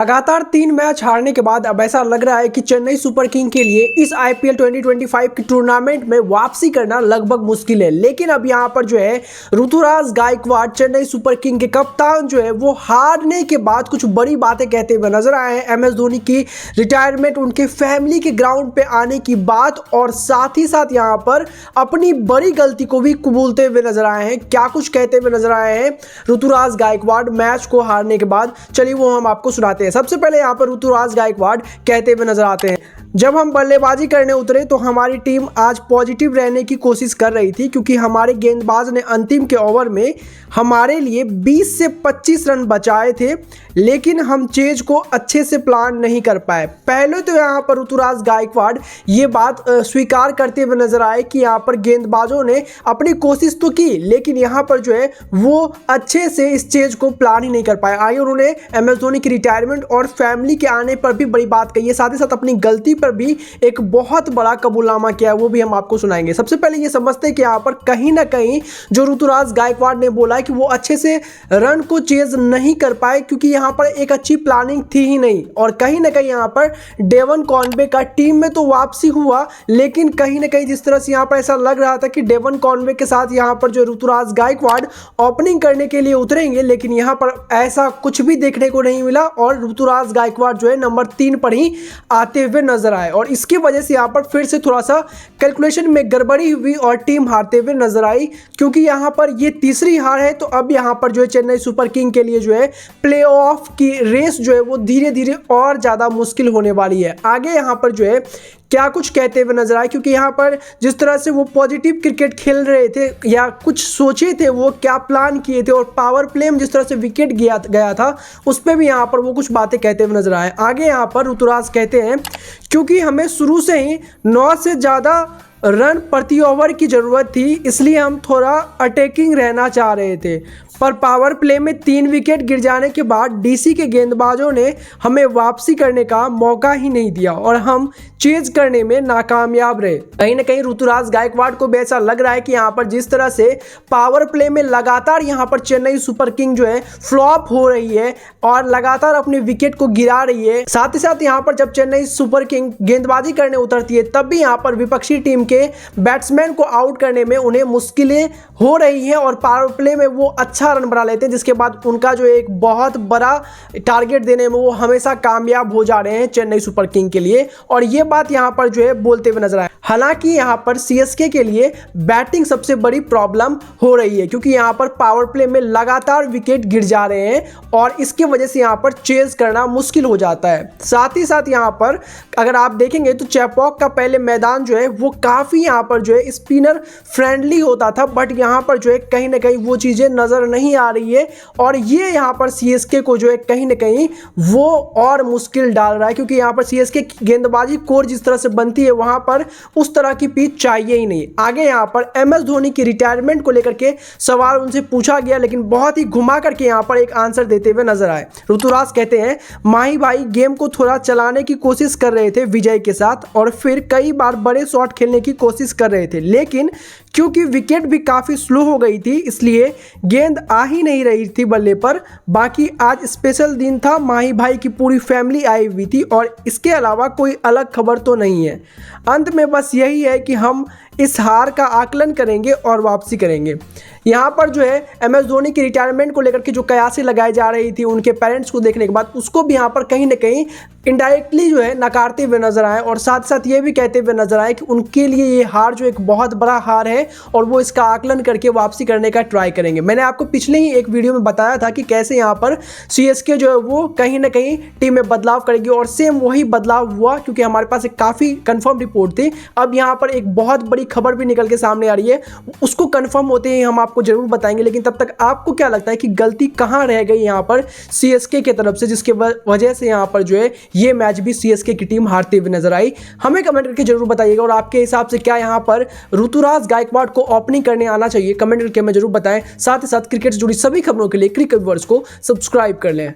लगातार 3 मैच हारने के बाद अब ऐसा लग रहा है कि चेन्नई सुपर किंग के लिए इस आईपीएल 2025 की टूर्नामेंट में वापसी करना लगभग मुश्किल है। लेकिन अब यहां पर जो है ऋतुराज गायकवाड़ चेन्नई सुपर किंग के कप्तान जो है वो हारने के बाद कुछ बड़ी बातें कहते हुए नजर आए हैं। एमएस धोनी की रिटायरमेंट, उनके फैमिली के ग्राउंड पे आने की बात और साथ ही साथ यहां पर अपनी बड़ी गलती को भी कबूलते हुए नजर आए हैं। क्या कुछ कहते हुए नजर आए हैं ऋतुराज गायकवाड़ मैच को हारने के बाद, चलिए वो हम आपको सुनाते हैं। सबसे पहले यहां पर ऋतुराज गायकवाड़ कहते हुए नजर आते हैं, जब हम बल्लेबाजी करने उतरे तो हमारी टीम आज पॉजिटिव रहने की कोशिश कर रही थी क्योंकि हमारे गेंदबाज ने अंतिम के ओवर में हमारे लिए 20 से 25 रन बचाए थे, लेकिन हम चेज को अच्छे से प्लान नहीं कर पाए। पहले तो यहाँ पर ऋतुराज गायकवाड़ ये बात स्वीकार करते हुए नजर आए कि यहाँ पर गेंदबाजों ने अपनी कोशिश तो की, लेकिन यहाँ पर जो है वो अच्छे से इस चेज को प्लान ही नहीं कर पाए। आगे उन्होंने एमएस धोनी की रिटायरमेंट और फैमिली के आने पर भी बड़ी बात कही है, साथ ही साथ अपनी गलती पर भी एक बहुत बड़ा कबूलनामा किया है, वो भी हम आपको सुनाएंगे। सबसे पहले ये समझते हैं कि यहाँ पर कहीं ना कहीं जो ऋतुराज गायकवाड़ ने बोला है कि वो अच्छे से रन को चेज नहीं कर पाए क्योंकि यहाँ पर एक अच्छी प्लानिंग थी ही नहीं। और कहीं ना कहीं यहाँ पर डेवन कॉनवे का टीम में तो वापसी हुआ, लेकिन कहीं ना कहीं जिस तरह से यहाँ पर ऐसा लग रहा था कि डेवन कॉनवे के साथ यहाँ पर जो ऋतुराज गायकवाड़ ओपनिंग करने के लिए उतरेंगे, लेकिन यहाँ पर ऐसा कुछ भी देखने को नहीं मिला और ऋतुराज गायकवाड़ जो है नंबर 3 पर ही आते हुए नजर आए और इसकी वजह से यहाँ पर फिर से थोड़ा सा कैलकुलेशन में गड़बड़ी हुई और टीम हारते हुए नजर आई। क्योंकि यहाँ पर ये तीसरी हार है तो अब यहाँ पर जो है चेन्नई सुपर किंग के लिए जो है प्लेऑफ की रेस जो है वो धीरे धीरे और ज़्यादा मुश्किल होने वाली है। आगे यहाँ पर जो है क्या कुछ कहते हुए नजर आए, क्योंकि यहाँ पर जिस तरह से वो पॉजिटिव क्रिकेट खेल रहे थे या कुछ सोचे थे, वो क्या प्लान किए थे और पावर प्ले में जिस तरह से विकेट गया था उस पर भी यहाँ पर वो कुछ बातें कहते हुए नजर आए। आगे यहाँ पर ऋतुराज कहते हैं, क्योंकि हमें शुरू से ही 9 से ज़्यादा रन प्रति ओवर की ज़रूरत थी, इसलिए हम थोड़ा अटैकिंग रहना चाह रहे थे, पर पावर प्ले में 3 विकेट गिर जाने के बाद डीसी के गेंदबाजों ने हमें वापसी करने का मौका ही नहीं दिया और हम चेज करने में नाकामयाब रहे। कहीं ना कहीं ऋतुराज गायकवाड़ को भी ऐसा लग रहा है कि यहाँ पर जिस तरह से पावर प्ले में लगातार यहाँ पर चेन्नई सुपर किंग जो है फ्लॉप हो रही है और लगातार अपने विकेट को गिरा रही है, साथ ही साथ यहाँ पर जब चेन्नई सुपर किंग गेंदबाजी करने उतरती है तब भी यहाँ पर विपक्षी टीम के बैट्समैन को आउट करने में उन्हें मुश्किलें हो रही हैं और पावर प्ले में वो अच्छा रन बना लेते हैं, जिसके बाद उनका जो एक बहुत बड़ा टारगेट देने में वो हमेशा कामयाब हो जा रहे हैं चेन्नई सुपर किंग के लिए। और ये बात यहां पर जो है बोलते हुए नजर आए। हालांकि यहां पर सीएसके के लिए बैटिंग सबसे बड़ी प्रॉब्लम हो रही है क्योंकि यहां पर पावर प्ले में लगातार विकेट गिर जा रहे हैं और इसकी वजह से यहां पर चेज करना मुश्किल हो जाता है। साथ ही साथ यहां पर अगर आप देखेंगे तो चेपॉक का पहले मैदान जो है वो काफी यहां पर जो है स्पिनर फ्रेंडली होता था, बट यहां पर जो है कहीं ना कहीं वो चीजें नजर नहीं आ रही है और ये यहाँ पर सीएसके को जो है कहीं ना कहीं वो और मुश्किल डाल रहा है क्योंकि यहाँ पर सीएसके गेंदबाजी कोर जिस तरह से बनती है वहां पर उस तरह की पिच चाहिए ही नहीं। आगे यहाँ पर एमएस धोनी की रिटायरमेंट को लेकर के सवाल उनसे पूछा गया, लेकिन बहुत ही घुमा करके यहाँ पर एक आंसर देते हुए नजर आए। ऋतुराज कहते हैं, माही भाई गेम को थोड़ा चलाने की कोशिश कर रहे थे विजय के साथ और फिर कई बार बड़े शॉट खेलने की कोशिश कर रहे थे, लेकिन क्योंकि विकेट भी काफी स्लो हो गई थी इसलिए गेंद आ ही नहीं रही थी बल्ले पर। बाकी आज स्पेशल दिन था, माही भाई की पूरी फैमिली आई हुई थी और इसके अलावा कोई अलग खबर तो नहीं है। अंत में बस यही है कि हम इस हार का आकलन करेंगे और वापसी करेंगे। यहाँ पर जो है एमएस धोनी की रिटायरमेंट को लेकर के जो कयासी लगाई जा रही थी उनके पेरेंट्स को देखने के बाद, उसको भी यहाँ पर कहीं ना कहीं इनडायरेक्टली जो है नकारते हुए नजर आए और साथ साथ ये भी कहते हुए नजर आए कि उनके लिए ये हार जो एक बहुत बड़ा हार है और वो इसका आकलन करके वापसी करने का ट्राई करेंगे। मैंने आपको पिछले ही एक वीडियो में बताया था कि कैसे यहाँ पर सीएसके जो है वो कहीं ना कहीं टीम में बदलाव करेगी और सेम वही बदलाव हुआ क्योंकि हमारे पास एक काफ़ी कंफर्म रिपोर्ट थी। अब यहाँ पर एक बहुत बड़ी खबर भी निकल के सामने आ रही है, उसको कंफर्म होते ही हम आपको जरूर बताएंगे। लेकिन तब तक आपको क्या लगता है कि गलती कहाँ रह गई यहाँ पर सीएसके की तरफ से, जिसके वजह से यहाँ पर जो है ये मैच भी सीएसके की टीम हारते हुए नजर आई? हमें कमेंट करके जरूर बताइएगा और आपके हिसाब से क्या यहाँ पर ऋतुराज गायकवाड़ को ओपनिंग करने आना चाहिए? कमेंट करके हमें जरूर बताएं। साथ ही साथ क्रिकेट से जुड़ी सभी खबरों के लिए क्रिकेट वर्स को सब्सक्राइब कर लें।